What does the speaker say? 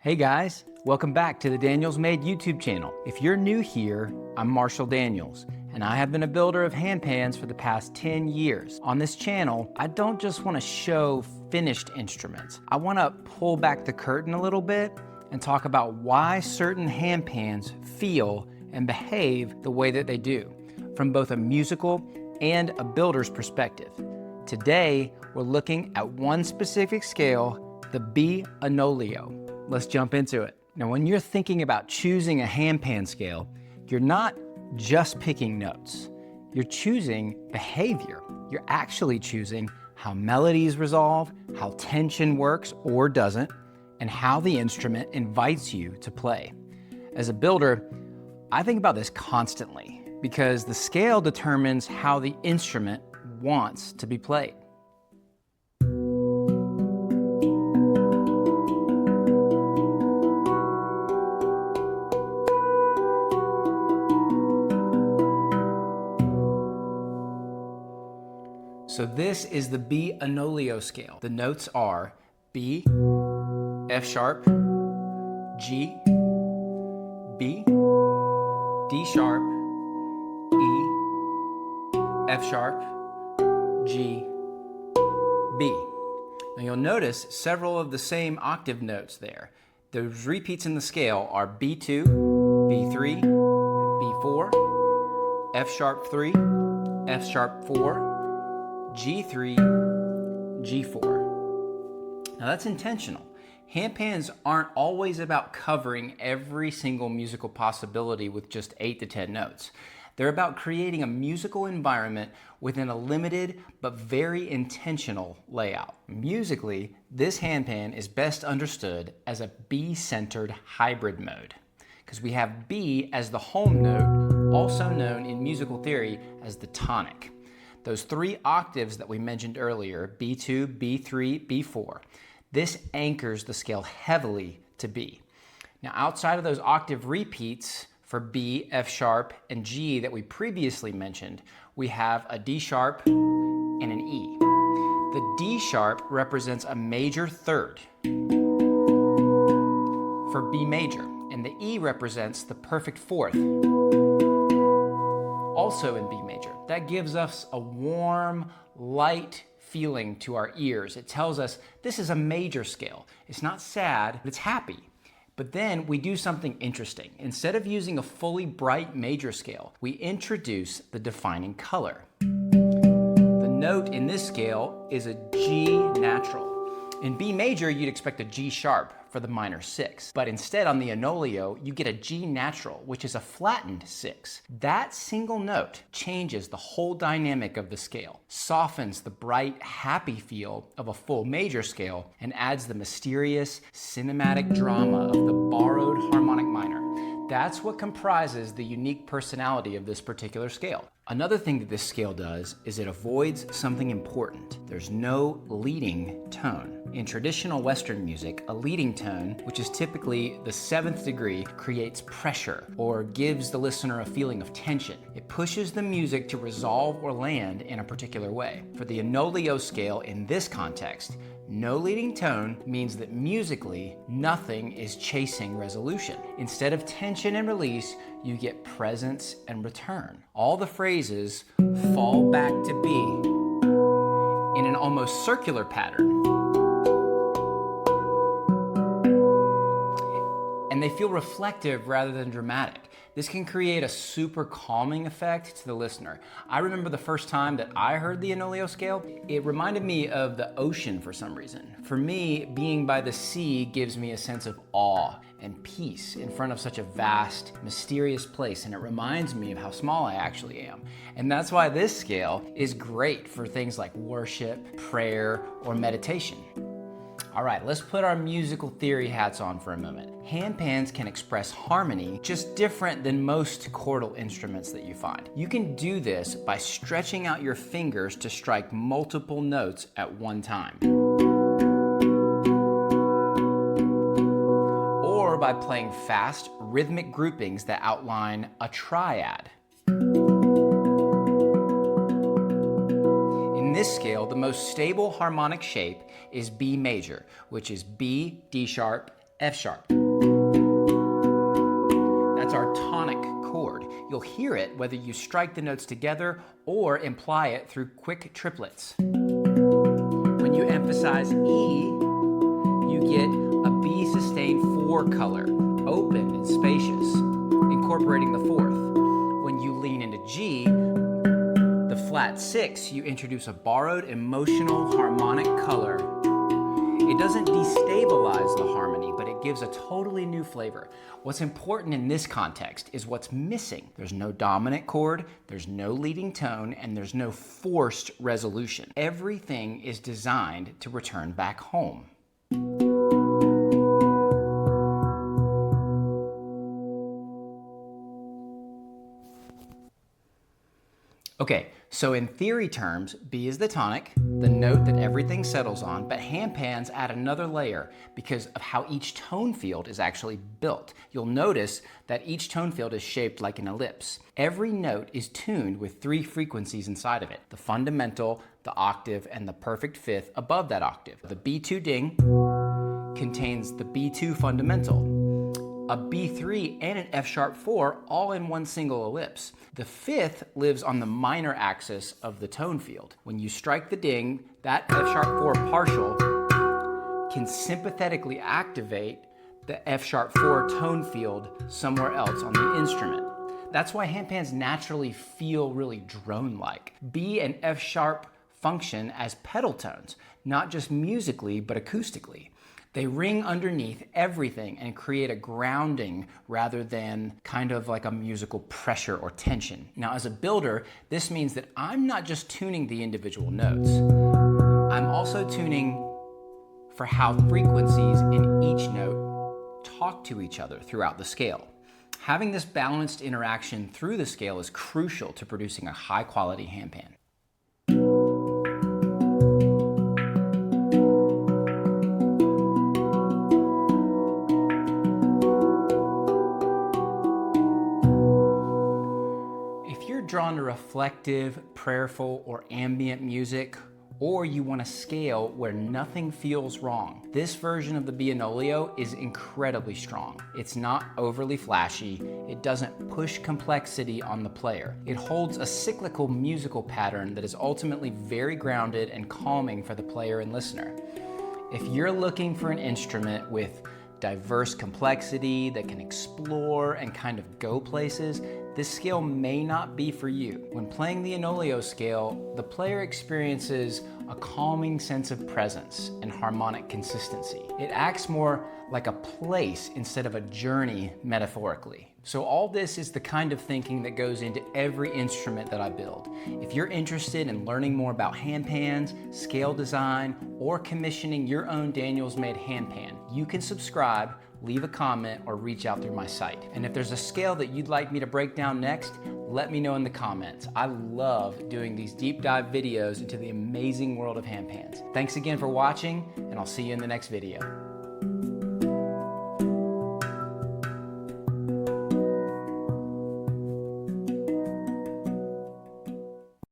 Hey guys, welcome back to the Daniels Made YouTube channel. If you're new here, I'm Marshall Daniels, and I have been a builder of handpans for the past 10 years. On this channel, I don't just want to show finished instruments. I want to pull back the curtain a little bit and talk about why certain handpans feel and behave the way that they do, from both a musical and a builder's perspective. Today, we're looking at one specific scale, the B Onoleo. Let's jump into it. Now, when you're thinking about choosing a handpan scale, you're not just picking notes. You're choosing behavior. You're actually choosing how melodies resolve, how tension works or doesn't, and how the instrument invites you to play. As a builder, I think about this constantly because the scale determines how the instrument wants to be played. So this is the B Onoleo scale. The notes are B, F sharp, G, B, D sharp, E, F sharp, G, B. Now you'll notice several of the same octave notes there. Those repeats in the scale are B2, B3, B4, F sharp 3, F sharp 4, G3, G4. Now that's intentional. Handpans aren't always about covering every single musical possibility with just 8 to 10 notes. They're about creating a musical environment within a limited but very intentional layout. Musically, this handpan is best understood as a B-centered hybrid mode, because we have B as the home note, also known in musical theory as the tonic. Those 3 octaves that we mentioned earlier, B2, B3, B4, this anchors the scale heavily to B. Now, outside of those octave repeats for B, F sharp, and G that we previously mentioned, we have a D sharp and an E. The D sharp represents a major third for B major, and the E represents the perfect fourth, also in B major. That gives us a warm, light feeling to our ears. It tells us this is a major scale. It's not sad, but it's happy. But then we do something interesting. Instead of using a fully bright major scale, we introduce the defining color. The note in this scale is a G natural. In B major, you'd expect a G sharp for the minor 6, but instead on the Onoleo, you get a G natural, which is a flattened 6. That single note changes the whole dynamic of the scale, softens the bright, happy feel of a full major scale, and adds the mysterious, cinematic drama of the borrowed harmonic minor. That's what comprises the unique personality of this particular scale. Another thing that this scale does is it avoids something important. There's no leading tone. In traditional Western music, a leading tone, which is typically the 7th degree, creates pressure or gives the listener a feeling of tension. It pushes the music to resolve or land in a particular way. For the Onoleo scale in this context, no leading tone means that musically, nothing is chasing resolution. Instead of tension and release, you get presence and return. All the phrases fall back to B in an almost circular pattern. And they feel reflective rather than dramatic. This can create a super calming effect to the listener. I remember the first time that I heard the Onoleo scale, it reminded me of the ocean for some reason. For me, being by the sea gives me a sense of awe and peace in front of such a vast, mysterious place, and it reminds me of how small I actually am. And that's why this scale is great for things like worship, prayer, or meditation. All right, let's put our musical theory hats on for a moment. Handpans can express harmony just different than most chordal instruments that you find. You can do this by stretching out your fingers to strike multiple notes at one time, or by playing fast, rhythmic groupings that outline a triad. In this scale, the most stable harmonic shape is B major, which is B, D sharp, F sharp. That's our tonic chord. You'll hear it whether you strike the notes together or imply it through quick triplets. When you emphasize E, you get a B sustained 4 color, open and spacious, incorporating the 4th. When you lean into G, the flat 6, you introduce a borrowed emotional harmonic color. It doesn't destabilize the harmony, but it gives a totally new flavor. What's important in this context is what's missing. There's no dominant chord, there's no leading tone, and there's no forced resolution. Everything is designed to return back home. Okay, so in theory terms, B is the tonic, the note that everything settles on, but handpans add another layer because of how each tone field is actually built. You'll notice that each tone field is shaped like an ellipse. Every note is tuned with 3 frequencies inside of it: the fundamental, the octave, and the perfect fifth above that octave. The B2 ding contains the B2 fundamental, a B3 and an F sharp 4 all in one single ellipse. The fifth lives on the minor axis of the tone field. When you strike the ding, that F sharp 4 partial can sympathetically activate the F sharp 4 tone field somewhere else on the instrument. That's why handpans naturally feel really drone-like. B and F sharp function as pedal tones, not just musically, but acoustically. They ring underneath everything and create a grounding rather than kind of like a musical pressure or tension. Now, as a builder, this means that I'm not just tuning the individual notes. I'm also tuning for how frequencies in each note talk to each other throughout the scale. Having this balanced interaction through the scale is crucial to producing a high-quality handpan. Drawn to reflective, prayerful, or ambient music, or you want a scale where nothing feels wrong, this version of the B Onoleo is incredibly strong. It's not overly flashy, it doesn't push complexity on the player. It holds a cyclical musical pattern that is ultimately very grounded and calming for the player and listener. If you're looking for an instrument with diverse complexity that can explore and kind of go places, this scale may not be for you. When playing the Onoleo scale, the player experiences a calming sense of presence and harmonic consistency. It acts more like a place instead of a journey metaphorically. So all this is the kind of thinking that goes into every instrument that I build. If you're interested in learning more about handpans, scale design, or commissioning your own Daniels Made Handpan, you can subscribe, leave a comment, or reach out through my site. And if there's a scale that you'd like me to break down next, let me know in the comments. I love doing these deep dive videos into the amazing world of handpans. Thanks again for watching, and I'll see you in the next video.